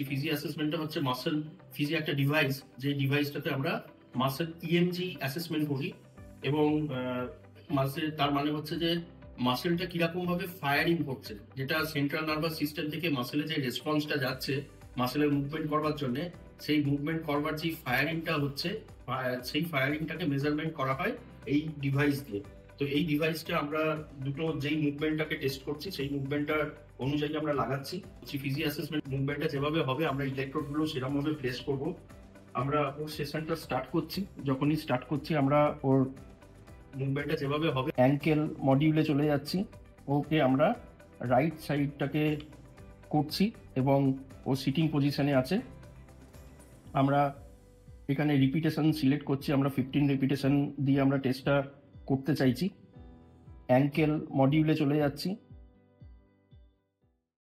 Fiji অ্যাসেসমেন্টটা হচ্ছে muscle Fiji একটা device, যে ডিভাইসটাতে আমরা মাসেল ইএমজি অ্যাসেসমেন্ট করি। এবং মাসেল তার মানে হচ্ছে যে মাসেলটা কিরকম ভাবে ফায়ারিং করছে, যেটা সেন্ট্রাল নার্ভাস সিস্টেম থেকে মাসেলে যে রেসপন্সটা যাচ্ছে মাসেলের মুভমেন্ট করবার জন্য, সেই মুভমেন্ট করবার যে ফায়ারিংটা হচ্ছে, সেই ফায়ারিংটাকে মেজারমেন্ট করা হয় এই ডিভাইস দিয়ে। তো এই ডিভাইসটা আমরা দুটো যেই মুভমেন্টটাকে টেস্ট করছি সেই মুভমেন্টটার অনুযায়ী আমরা লাগাচ্ছি। ফিজি অ্যাসেসমেন্ট মুভমেন্টটা যেভাবে হবে আমরা ইলেকট্রোডগুলো সেরকম ভাবে প্লেস করব। আমরা ওর সেশনটা স্টার্ট করছি, যখনই স্টার্ট করছি আমরা ওর মুভমেন্টটা যেভাবে হবে অ্যাঙ্কেল মডিউলে চলে যাচ্ছি। ওকে আমরা রাইট সাইডটাকে করছি এবং ও সিটিং পজিশনে আছে। আমরা এখানে রিপিটেশন সিলেক্ট করছি, আমরা 15 রিপিটেশন দিয়ে আমরা টেস্টটা করতে চাইছি। অ্যাঙ্কেল মডিউলে চলে যাচ্ছি।